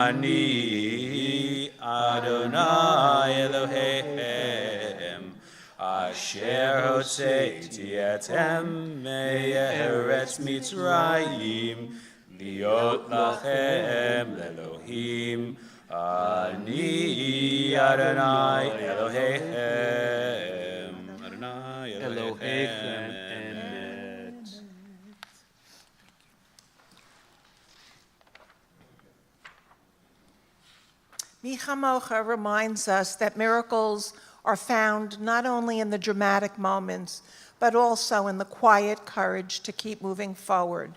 Ani Adonai Elohim Asher hotzeiti etem me'eretz Mitzrayim liot lachem le'Elohim Ani Adonai Elohim Adonai Elohim Mi Chamocha reminds us that miracles are found not only in the dramatic moments, but also in the quiet courage to keep moving forward.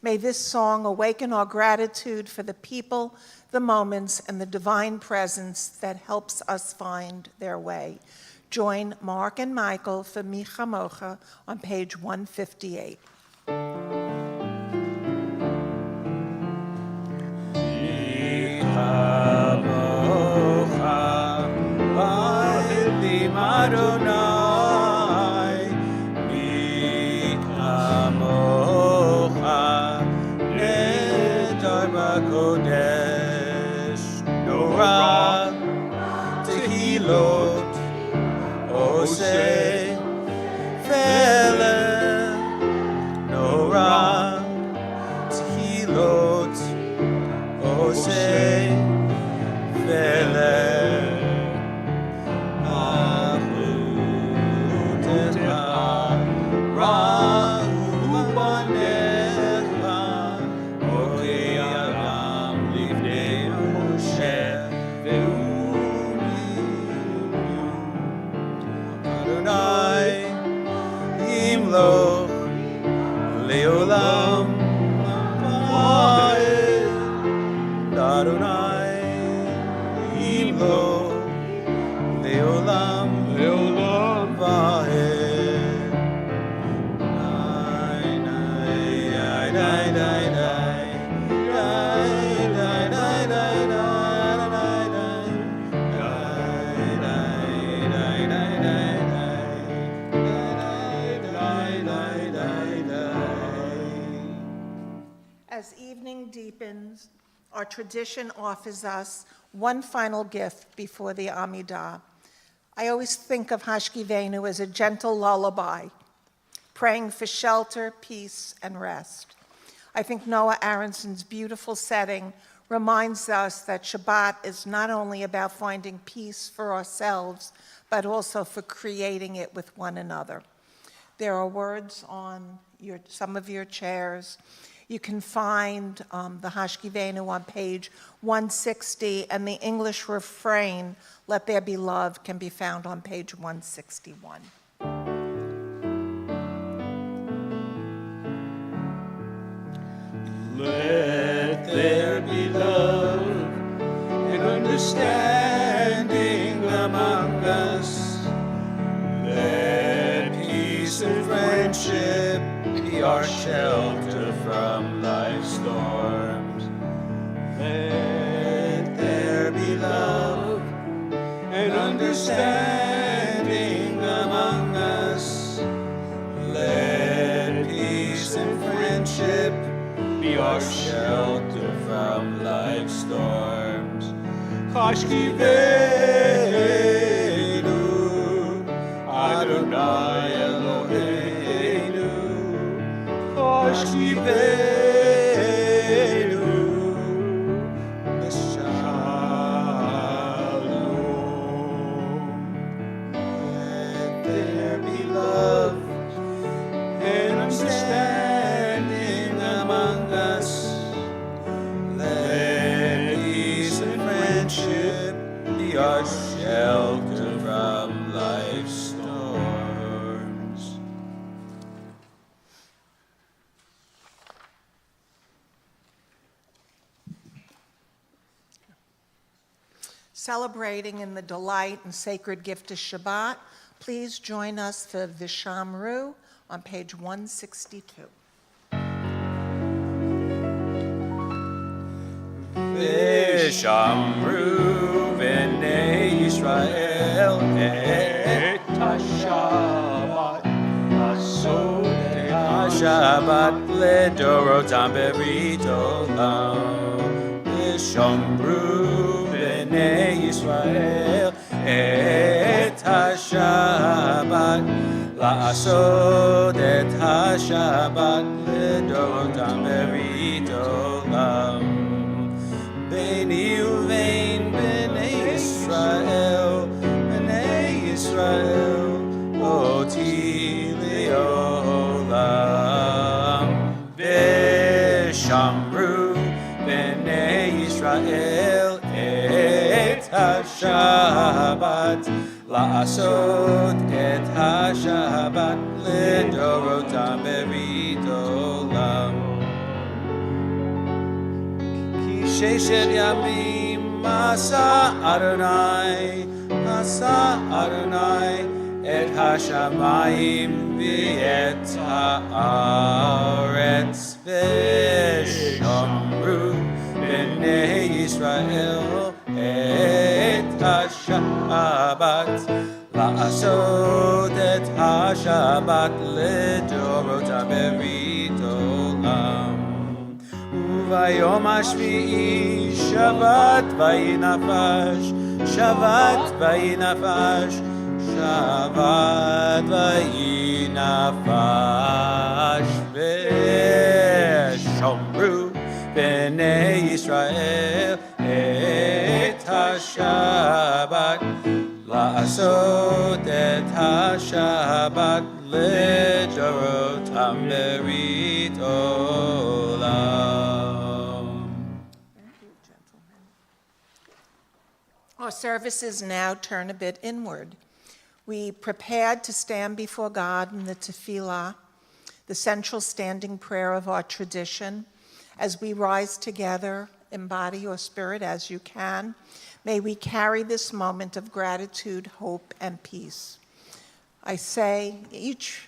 May this song awaken our gratitude for the people, the moments, and the divine presence that helps us find their way. Join Mark and Michael for Mi Chamocha on page 158. Adonai, mi amocha, nedar b'kodesh, norah, tehilot, oseh, feleh, norah, tehilot, oseh, feleh. As evening deepens, our tradition offers us one final gift before the Amidah. I always think of Hashkivenu as a gentle lullaby, praying for shelter, peace, and rest. I think Noah Aronson's beautiful setting reminds us that Shabbat is not only about finding peace for ourselves, but also for creating it with one another. There are words on some of your chairs. You can find the Hashkivenu on page 160, and the English refrain, "Let there be love," can be found on page 161. Let there be love and understanding among us. Let peace and friendship be our shelter from life's storms. Let there be love and understanding among us. Let peace and friendship be our shelter from life's storms. Hashkivenu, Adonai Eloheinu. Hashkivenu, Shalom. Let there be love and understanding among us. Let peace and friendship be our shelter from life's storms. Celebrating in the delight and sacred gift of Shabbat, please join us for Vishamru on page 162. Vishamru v'nei Yisrael et HaShabbat Asodei HaShabbat Ledorotam Berit Olam ושומרו בני ישראל את השבת, לעשות את השבת לדורותם ברית עולם. ביני ובין בני ישראל, אותי לעולם. ושמרו בני ישראל את השבת, לעשות את השבת לדורותם ברית עולם. כי ששת ימים עשה אדוני את השמיים ואת הארץ, ושמרו בני ישראל את השבת, לעשות את השבת לדורותם ברית עולם. וביום השביעי שבת ויהי נפש, שבת ויהי נפש, שבת ויהי נפש. ושומרו בני ישראל את השבת, לעשות את השבת לדורותם ברית עולם. Our services now turn a bit inward. We prepared to stand before God in the tefillah, the central standing prayer of our tradition. As we rise together in body or spirit as you can, may we carry this moment of gratitude, hope, and peace. I say each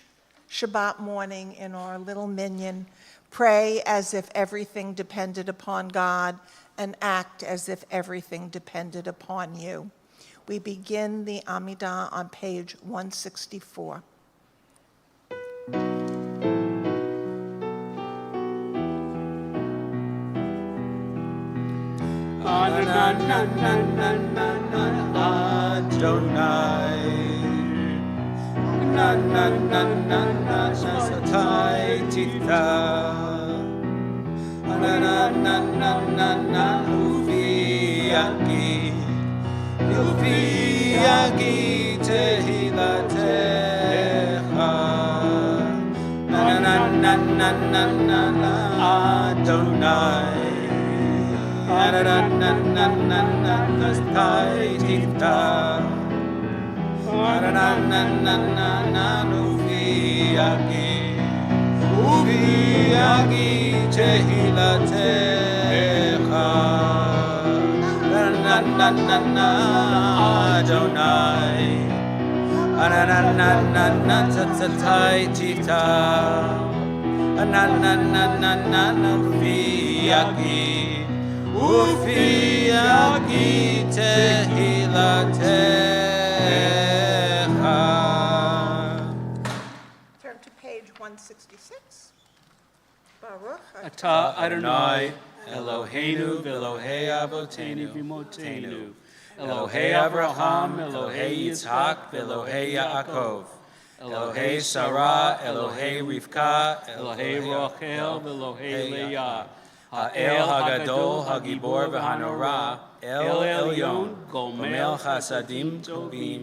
Shabbat morning in our little minyan, pray as if everything depended upon God and act as if everything depended upon you. We begin the Amidah on page 164. Turn to page 166. Baruch Atah Adonai Eloheinu v'Elohei Avotenu v'Imotenu, Elohei Avraham, Elohei Yitzhak, v'Elohei Yaakov, Elohei Sarah, Elohei Rivka, Elohei Rachel, v'Elohei Leah, Ha'el Hagadol, Hagibor v'Hanora, El Elyon, Gomel Chasadim Tovim,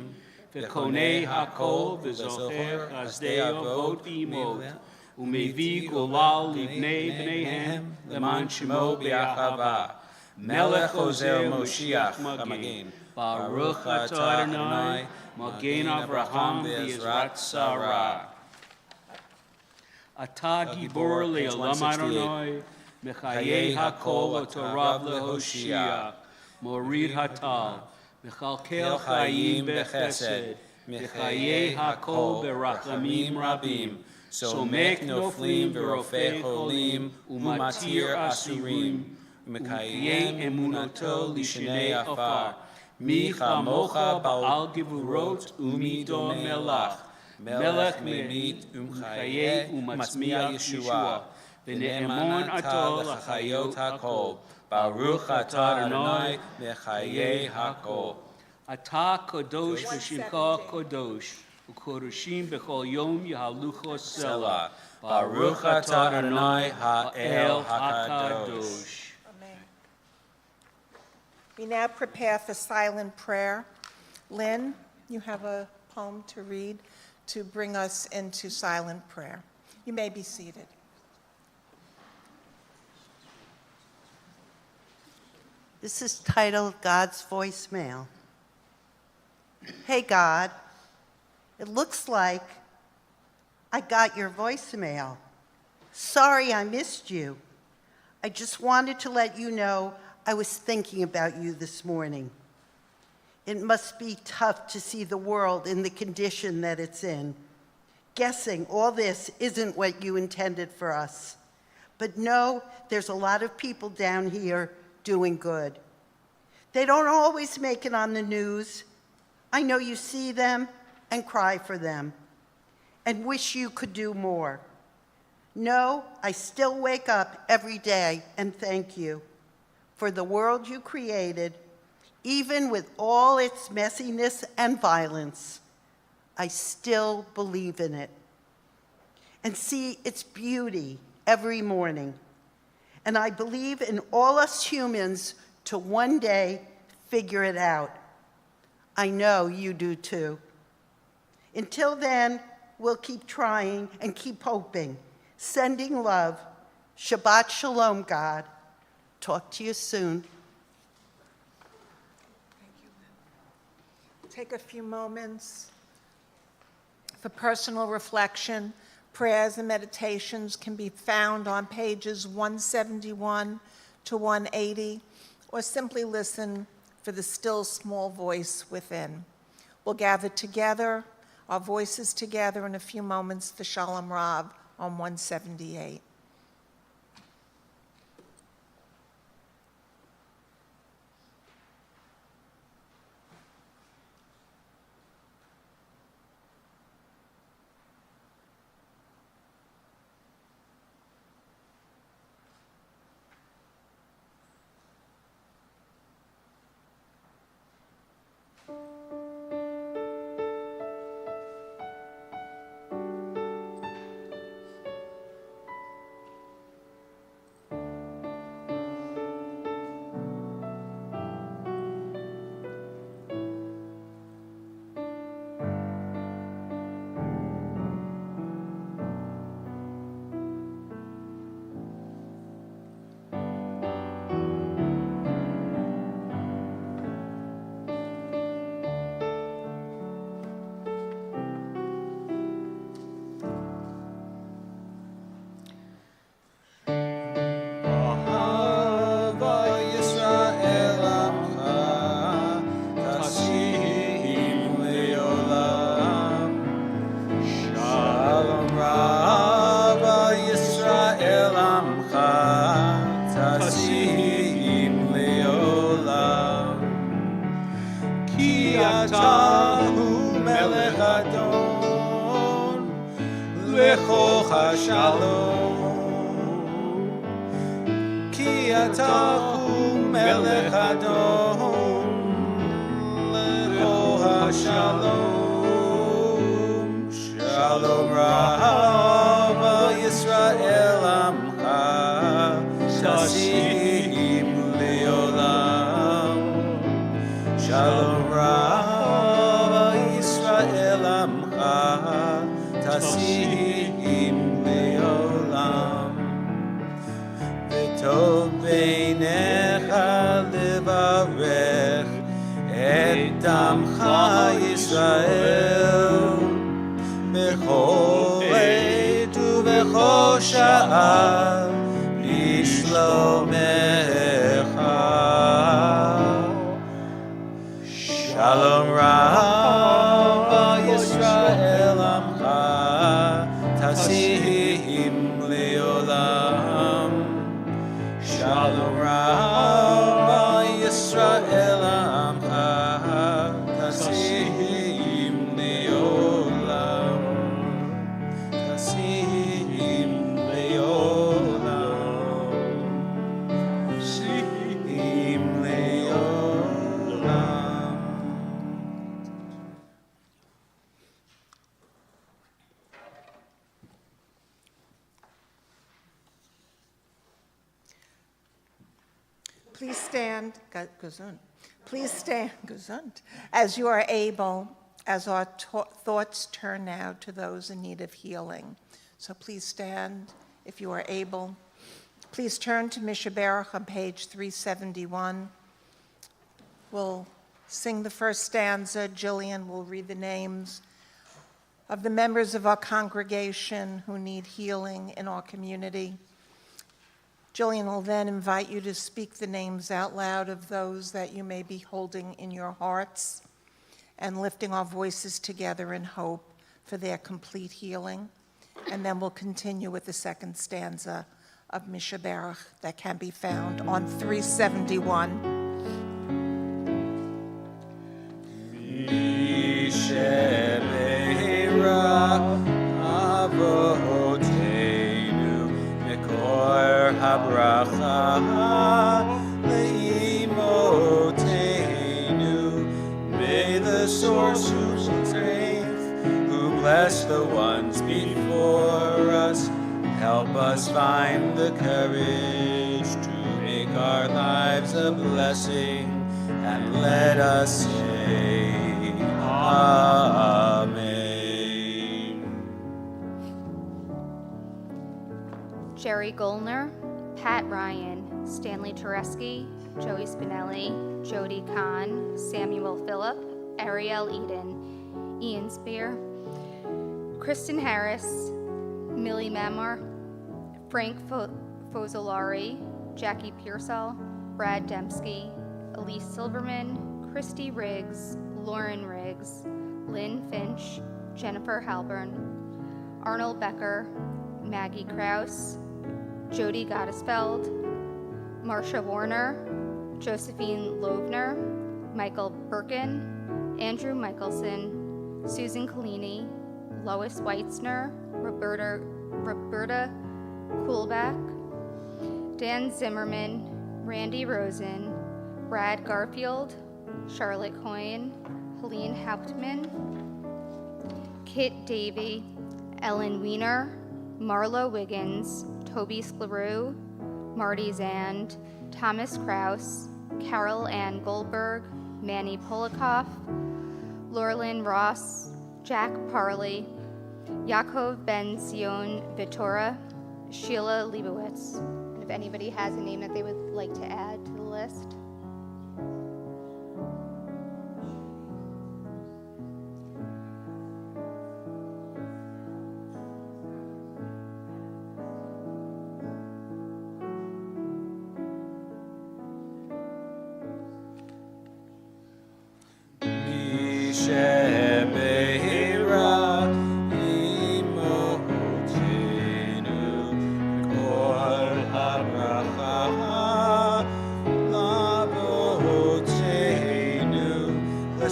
v'Konei Hakol, v'Zocher Chazdei Avot Imot, Umevi Golal Livnei Bneihem, Leman Shemo B'Yachava, Melech Ozer Moshiach Hamagin, Baruch Atah Adonai, Magen Avraham v'Ezrat Sarah. Atah Gibor Le'olam Adonai, Mechayei Hakol Otorav Lehoshia, Morid Hatal, Mechalkel Chayim Bechesed, Mechayei Hakol Berachamim Rabim, Somek Noflim V'Rofei Cholim, Umatir Asurim, Mekayem Emunato Lishnei Afar, Mi Chamocha Ba'al Gevurot Umido Melach, Melech Memit Umchaye Umatzmiya Yeshua, V'ne'emon Ato L'Chayot HaKol, Baruch atah Adonai mechayei hakol. Ata kadosh v'shimcha kadosh, u'kodoshim b'chol yom yahalucho selah. Baruch atah Adonai ha'el hakadosh. Amen. We now prepare for silent prayer. Lynn, you have a poem to read to bring us into silent prayer. You may be seated. This is titled God's Voicemail. Hey God, it looks like I got your voicemail. Sorry I missed you. I just wanted to let you know I was thinking about you this morning. It must be tough to see the world in the condition that it's in. Guessing all this isn't what you intended for us. But no, there's a lot of people down here doing good. They don't always make it on the news. I know you see them and cry for them and wish you could do more. No, I still wake up every day and thank you for the world you created. Even with all its messiness and violence, I still believe in it and see its beauty every morning. And I believe in all us humans to one day figure it out. I know you do too. Until then, we'll keep trying and keep hoping, sending love. Shabbat Shalom, God. Talk to you soon. Take a few moments for personal reflection. Prayers and meditations can be found on pages 171 to 180, or simply listen for the still small voice within. We'll gather together, our voices together in a few moments for Shalom Rav on 178. Ki atahu melech adon lecho hashalom. Shalom Rav Yisrael Amcha Tasim Leolam. Shalom Rav Yisrael Amcha Tasim Leolam. V'tov beinecha levarech et amcha Yisrael bechol עת ובכל שעה לשלומך. Shalom Rav Yisrael Amcha Tasim Leolam. Shalom Rav Yisrael Amcha Tasim Leolam. Tasim Leolam. Please stand, gesund. Please stand, gesund, as you are able, as our thoughts turn now to those in need of healing. So please stand if you are able. Please turn to Mishaberach on page 371. We'll sing the first stanza. Jillian will read the names of the members of our congregation who need healing in our community. Jillian will then invite you to speak the names out loud of those that you may be holding in your hearts and lifting our voices together in hope for their complete healing. And then we'll continue with the second stanza of Mishaberach that can be found on 371. Habracha leimotenu. May the source of strength, who bless the ones before us, help us find the courage to make our lives a blessing, and let us say Amen. Jerry Gollner, Pat Ryan, Stanley Tereski, Joey Spinelli, Jody Kahn, Samuel Phillip, Ariel Eden, Ian Spear, Kristen Harris, Millie Mamar, Frank Fozzolari, Jackie Pearsall, Brad Dembski, Elise Silverman, Christy Riggs, Lauren Riggs, Lynn Finch, Jennifer Halburn, Arnold Becker, Maggie Krause, Jody Gottesfeld, Marsha Warner, Josephine Lovner, Michael Birkin, Andrew Michelson, Susan Collini, Lois Weitzner, Roberta Kuhlbach, Dan Zimmerman, Randy Rosen, Brad Garfield, Charlotte Coyne, Helene Hauptman, Kit Davey, Ellen Wiener, Marlo Wiggins, Toby Skleroux, Marty Zand, Thomas Kraus, Carol Ann Goldberg, Manny Polikoff, Laurelyn Ross, Jack Parley, Yaakov Ben Zion Vitora, Sheila Leibowitz. And if anybody has a name that they would like to add to the list.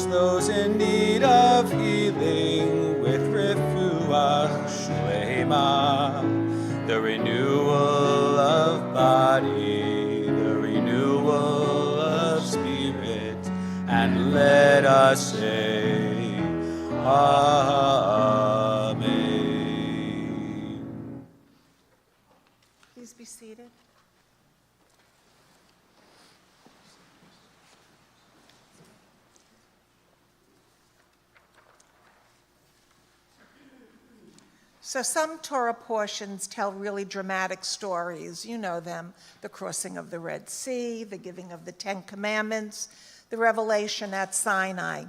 Those in need of healing with refuah shlema, the renewal of body, the renewal of spirit, and let us say Amen. Please be seated. So some Torah portions tell really dramatic stories. You know them: the crossing of the Red Sea, the giving of the Ten Commandments, the revelation at Sinai.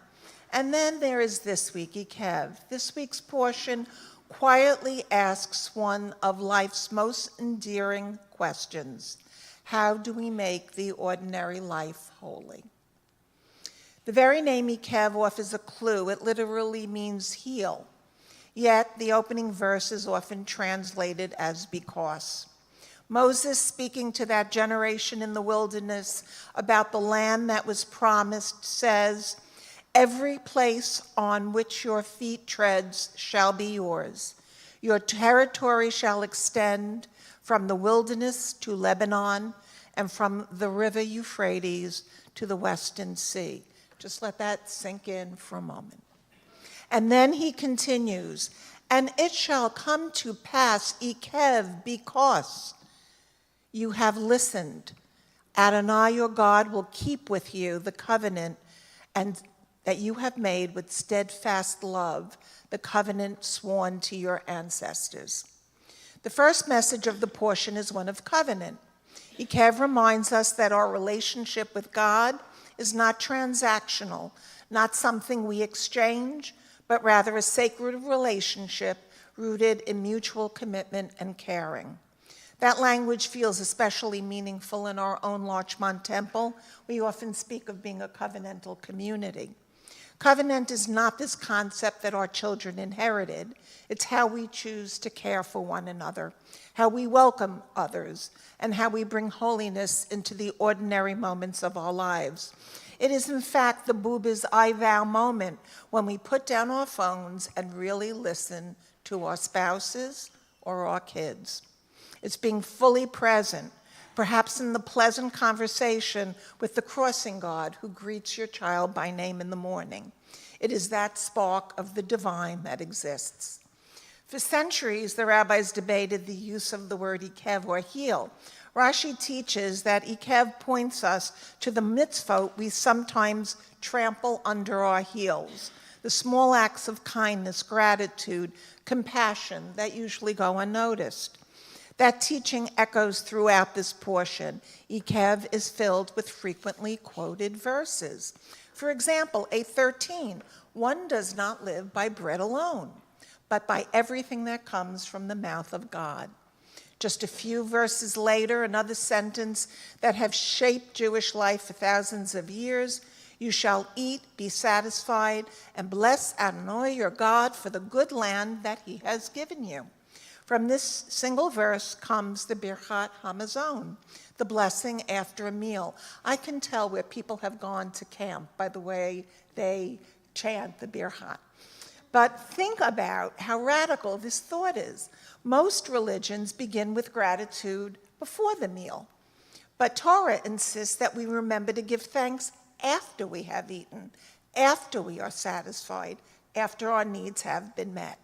And then there is this week, Ikev. This week's portion quietly asks one of life's most endearing questions: how do we make the ordinary life holy? The very name Ikev offers a clue. It literally means heal. Yet the opening verse is often translated as because. Moses, speaking to that generation in the wilderness about the land that was promised, says, "Every place on which your feet treads shall be yours. Your territory shall extend from the wilderness to Lebanon and from the river Euphrates to the western sea." Just let that sink in for a moment. And then he continues, "And it shall come to pass, Ikev, because you have listened Adonai, your God, will keep with you the covenant and that you have made with steadfast love, the covenant sworn to your ancestors. The first message of the portion is one of covenant. Ekev reminds us that our relationship with God is not transactional, not something we exchange, but rather a sacred relationship rooted in mutual commitment and caring. That language feels especially meaningful in our own Larchmont Temple. We often speak of being a covenantal community. Covenant is not this concept that our children inherited. It's how we choose to care for one another, how we welcome others, and how we bring holiness into the ordinary moments of our lives. It is, in fact, the Booba's I vow moment when we put down our phones and really listen to our spouses or our kids. It's being fully present, perhaps in the pleasant conversation with the crossing guard who greets your child by name in the morning. It is that spark of the divine that exists. For centuries, the rabbis debated the use of the word ikev or heel. Rashi teaches that ikev points us to the mitzvot we sometimes trample under our heels, the small acts of kindness, gratitude, compassion that usually go unnoticed. That teaching echoes throughout this portion. Ikev is filled with frequently quoted verses. For example, 8:13, one does not live by bread alone, but by everything that comes from the mouth of God. Just a few verses later, another sentence that have shaped Jewish life for thousands of years, you shall eat, be satisfied, and bless Adonai your God for the good land that he has given you. From this single verse comes the Birchat Hamazon, the blessing after a meal. I can tell where people have gone to camp by the way they chant the Birchat. But think about how radical this thought is. Most religions begin with gratitude before the meal. But Torah insists that we remember to give thanks after we have eaten, after we are satisfied, after our needs have been met.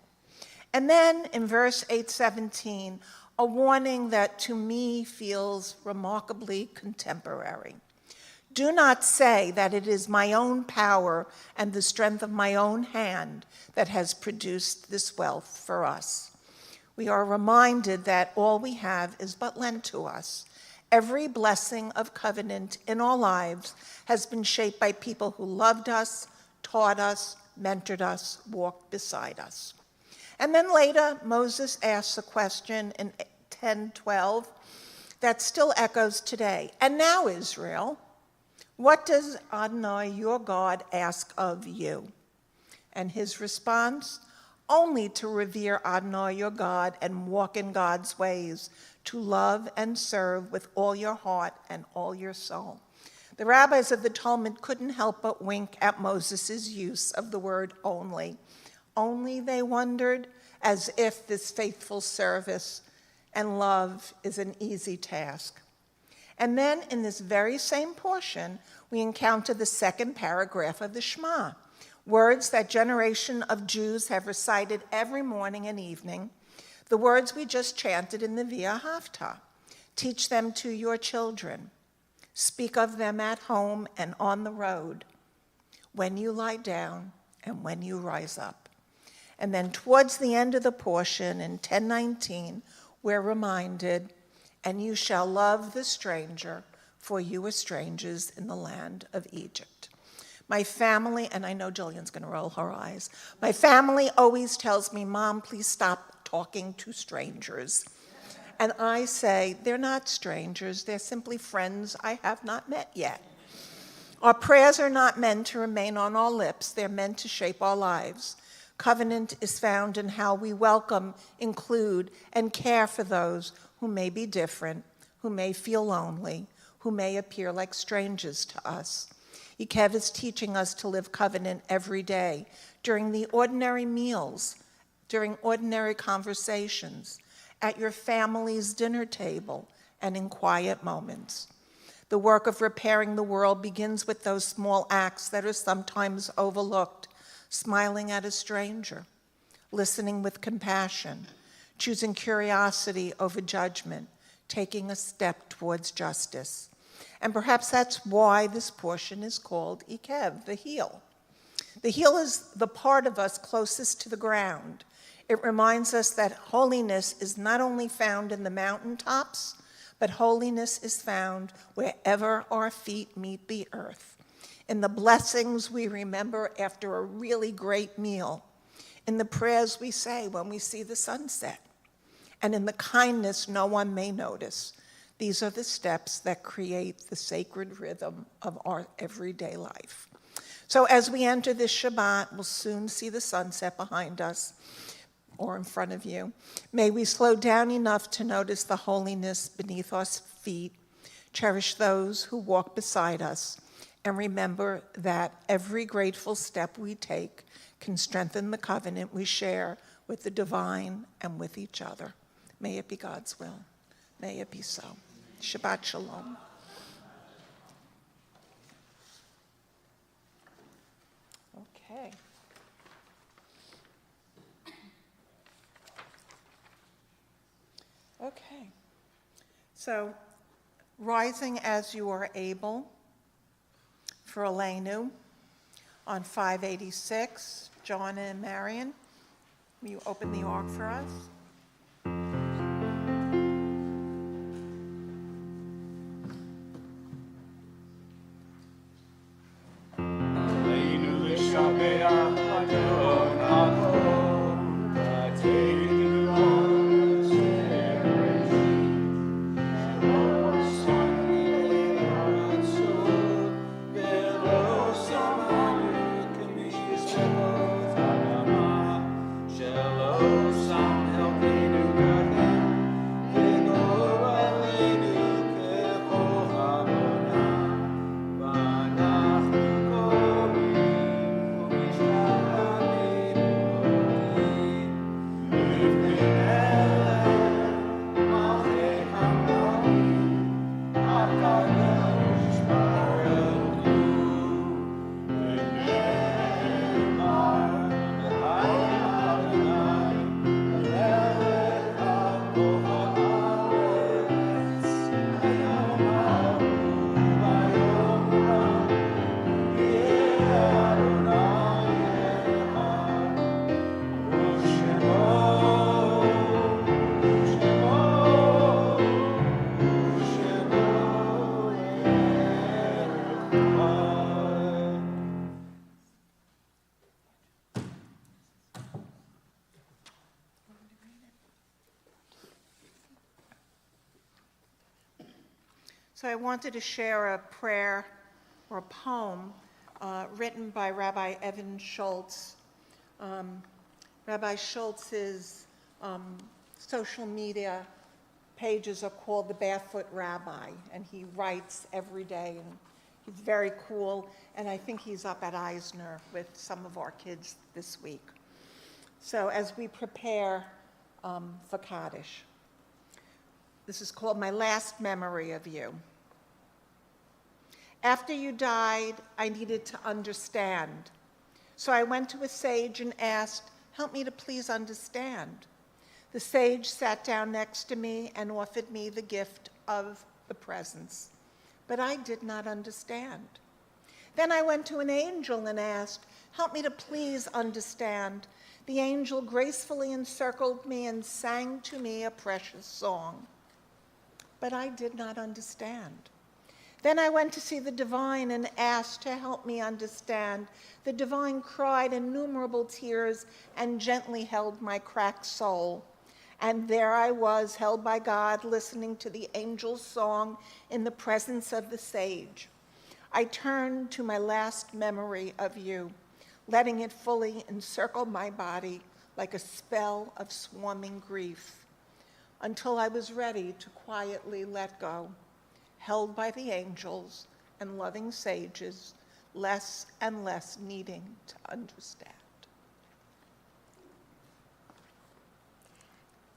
And then in verse 8:17, a warning that to me feels remarkably contemporary. Do not say that it is my own power and the strength of my own hand that has produced this wealth for us. We are reminded that all we have is but lent to us. Every blessing of covenant in our lives has been shaped by people who loved us, taught us, mentored us, walked beside us. And then later, Moses asks a question in 10:12 that still echoes today. And now, Israel, what does Adonai, your God, ask of you? And his response, only to revere Adonai, your God, and walk in God's ways, to love and serve with all your heart and all your soul. The rabbis of the Talmud couldn't help but wink at Moses' use of the word only. Only, they wondered, as if this faithful service and love is an easy task. And then in this very same portion, we encounter the second paragraph of the Shema, words that generation of Jews have recited every morning and evening, the words we just chanted in the Via Hafta. Teach them to your children. Speak of them at home and on the road, when you lie down and when you rise up. And then towards the end of the portion in 10:19, we're reminded, and you shall love the stranger, for you were strangers in the land of Egypt. My family, and I know Jillian's going to roll her eyes, my family always tells me, Mom, please stop talking to strangers. And I say, they're not strangers, they're simply friends I have not met yet. Our prayers are not meant to remain on our lips, they're meant to shape our lives. Covenant is found in how we welcome, include, and care for those who may be different, who may feel lonely, who may appear like strangers to us. Ikev is teaching us to live covenant every day, during the ordinary meals, during ordinary conversations, at your family's dinner table, and in quiet moments. The work of repairing the world begins with those small acts that are sometimes overlooked, smiling at a stranger, listening with compassion, choosing curiosity over judgment, taking a step towards justice. And perhaps that's why this portion is called Ikev, the heel. The heel is the part of us closest to the ground. It reminds us that holiness is not only found in the mountaintops, but holiness is found wherever our feet meet the earth. In the blessings we remember after a really great meal, in the prayers we say when we see the sunset, and in the kindness no one may notice. These are the steps that create the sacred rhythm of our everyday life. So as we enter this Shabbat, we'll soon see the sunset behind us or in front of you. May we slow down enough to notice the holiness beneath our feet, cherish those who walk beside us, and remember that every grateful step we take can strengthen the covenant we share with the divine and with each other. May it be God's will. May it be so. Shabbat Shalom. Okay. Okay. So, rising as you are able for Aleinu on 586, John and Marion, will you open the ark for us? So I wanted to share a prayer or a poem written by Rabbi Evan Schultz. Rabbi Schultz's social media pages are called the Barefoot Rabbi, and he writes every day, and he's very cool, and I think he's up at Eisner with some of our kids this week. So as we prepare for Kaddish, this is called My Last Memory of You. After you died, I needed to understand. So I went to a sage and asked, help me to please understand. The sage sat down next to me and offered me the gift of the presence. But I did not understand. Then I went to an angel and asked, help me to please understand. The angel gracefully encircled me and sang to me a precious song. But I did not understand. Then I went to see the divine and asked to help me understand. The divine cried innumerable tears and gently held my cracked soul. And there I was, held by God, listening to the angel's song in the presence of the sage. I turned to my last memory of you, letting it fully encircle my body like a spell of swarming grief, until I was ready to quietly let go, held by the angels and loving sages, less and less needing to understand.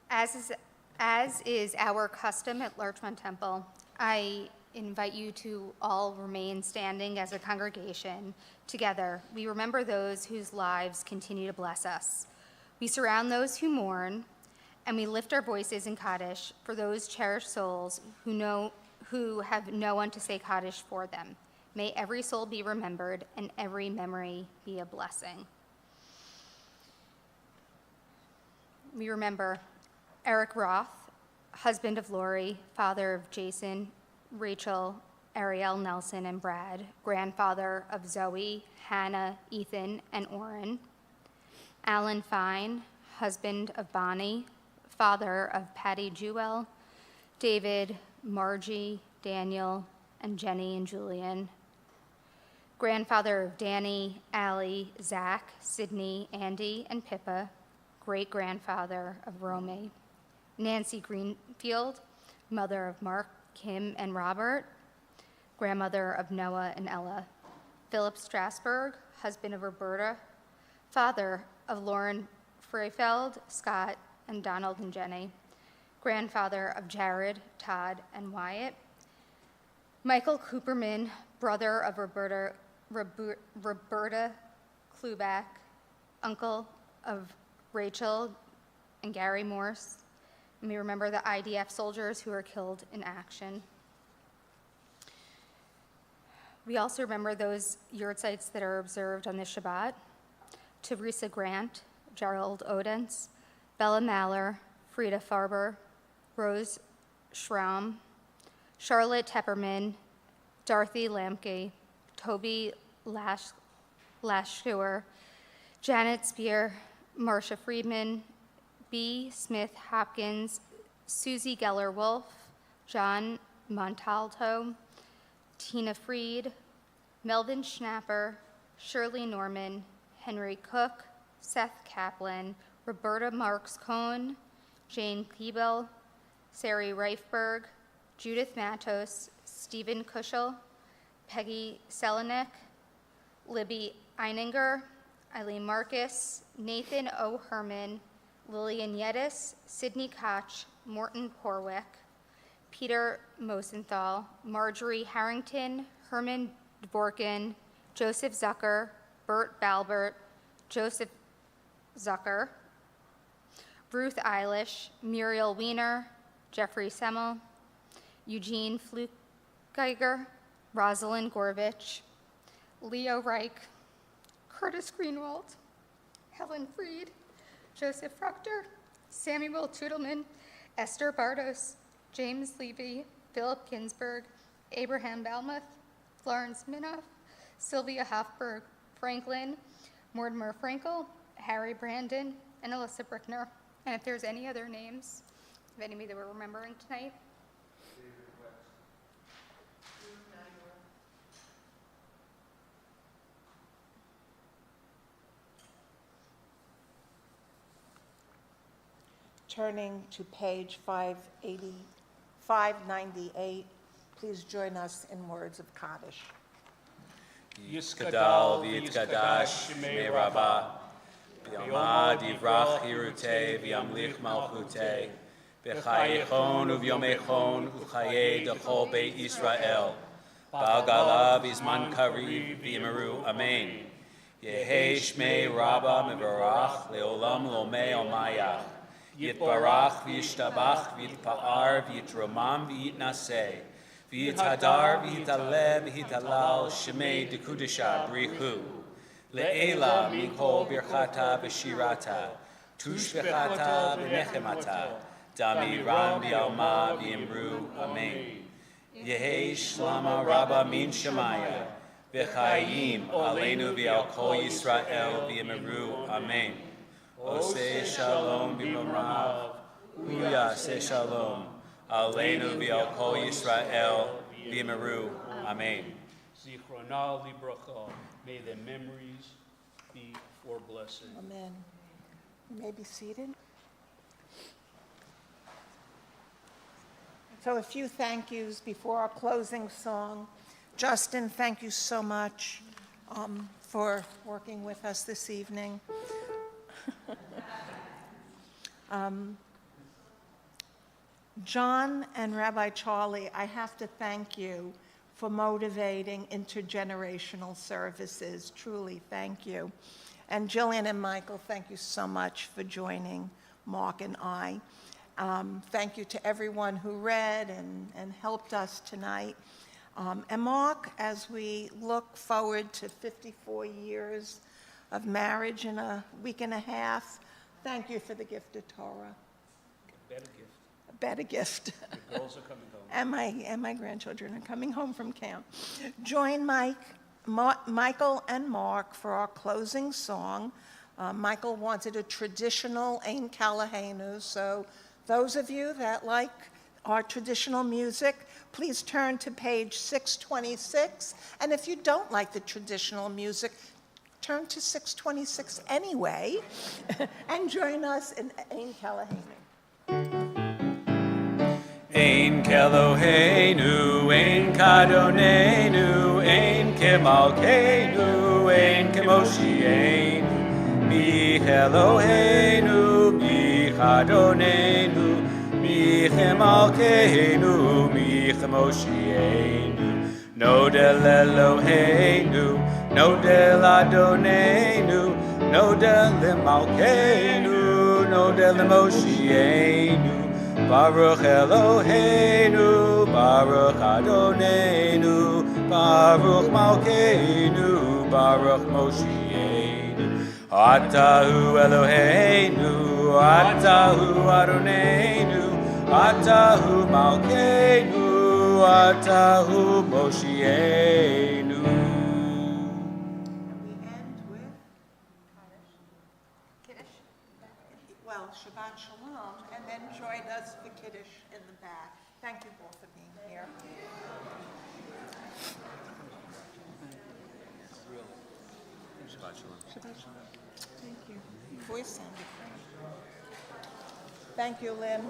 As is our custom at Larchmont Temple, I invite you to all remain standing as a congregation. Together, we remember those whose lives continue to bless us. We surround those who mourn, and we lift our voices in Kaddish for those cherished souls who have no one to say Kaddish for them. May every soul be remembered and every memory be a blessing. We remember Eric Roth, husband of Lori, father of Jason, Rachel, Ariel Nelson, and Brad, grandfather of Zoe, Hannah, Ethan, and Orrin. Alan Fine, husband of Bonnie, father of Patty Jewell, David, Margie, Daniel, and Jenny and Julian. Grandfather of Danny, Allie, Zach, Sydney, Andy, and Pippa. Great-grandfather of Romy. Nancy Greenfield, mother of Mark, Kim, and Robert. Grandmother of Noah and Ella. Philip Strasberg, husband of Roberta. Father of Lauren Freifeld, Scott, and Donald and Jenny. Grandfather of Jared, Todd, and Wyatt. Michael Cooperman, brother of Roberta Kluback, uncle of Rachel and Gary Morse. And we remember the IDF soldiers who were killed in action. We also remember those yurtzites that are observed on this Shabbat. Teresa Grant, Gerald Odens, Bella Maller, Frida Farber, Rose Schramm, Charlotte Tepperman, Dorothy Lamke, Toby Lashschuer, Janet Spear, Marcia Friedman, B. Smith Hopkins, Susie Geller-Wolf, John Montalto, Tina Freed, Melvin Schnapper, Shirley Norman, Henry Cook, Seth Kaplan, Roberta Marks Cohn, Jane Keebel, Sari Reifberg, Judith Matos, Stephen Kuschel, Peggy Selinek, Libby Eininger, Eileen Marcus, Nathan O. Herman, Lillian Yedis, Sidney Koch, Morton Porwick, Peter Mosenthal, Marjorie Harrington, Herman Dvorkin, Joseph Zucker, Bert Balbert, Joseph Zucker, Ruth Eilish, Muriel Wiener, Jeffrey Semmel, Eugene Flukeiger, Rosalind Gorvich, Leo Reich, Curtis Greenwald, Helen Freed, Joseph Fruchter, Samuel Tudelman, Esther Bardos, James Levy, Philip Ginsberg, Abraham Balmuth, Florence Minoff, Sylvia Hofberg Franklin, Mortimer Frankel, Harry Brandon, and Alyssa Brickner. And if there's any other names of anybody that we're remembering tonight. Turning to page 598, please join us in words of Kaddish. Yiskadal v'yitkadash shmei rabbah, v'yamad yivrach hirutei v'yamlich malchutei, v'chayechon u'vyomechon u'chayei dechol beit Yisrael, ba'al v'izman kariv v'yimeru amen. Yehei shmei rabbah mevarach leolam lomei omayach, yitbarach v'yishtabach v'yitpa'ar v'yitromam v'yitnaseh, v'yithadar v'yitale v'yitalal shemei dekudesha brihu, le'ela mikol birchata v'shirata, tushvechata v'nechemata, dami ram v'yalma v'yimru amen. Yehei shlama rabba min shemaya, v'chayim aleinu v'al kol Yisrael v'yimeru amen. Oseh shalom b'marav, uyaseh shalom, aleinu v'al kol Yisrael v'yimeru amen. Zichrona libracha. May their memories be for blessing. Amen. You may be seated. So a few thank yous before our closing song. Justin, thank you so much for working with us this evening. John and Rabbi Charlie, I have to thank you for motivating intergenerational services. Truly, thank you. And Jillian and Michael, thank you so much for joining Mark and I. Thank you to everyone who read and helped us tonight. And Mark, as we look forward to 54 years of marriage in a week and a half, thank you for the gift of Torah. Better gift. A better gift. Your girls are coming home. And my grandchildren are coming home from camp. Join Michael and Mark for our closing song. Michael wanted a traditional Ein Kalahenu, so those of you that like our traditional music, please turn to page 626. And if you don't like the traditional music, turn to 626 anyway and join us in Ein Kalahenu. Ein Keloheinu, Ein Kadonenu, Ein Kemalkeinu, Ein Kemoshienu, Mi Eloheinu, Mi Kadonenu, Mi Kemalkeinu, Mi Kemoshienu, Nodel Eloheinu, Nodel Adonenu, Nodel Malkeinu, Nodel Moshienu, Baruch Eloheinu, Baruch Adonenu, Baruch Malkeinu, Baruch Moshienu. Atahu Eloheinu, Atahu Adonenu, Atahu Malkeinu, Atahu Moshienu. We end with Kiddush. Well, Shabbat Shalom, and then join us for Kiddush in the back. Thank you both for being here. Shabbat Shalom. Shabbat Shalom. Thank you. Your voice sounded great. Thank you, Lynn.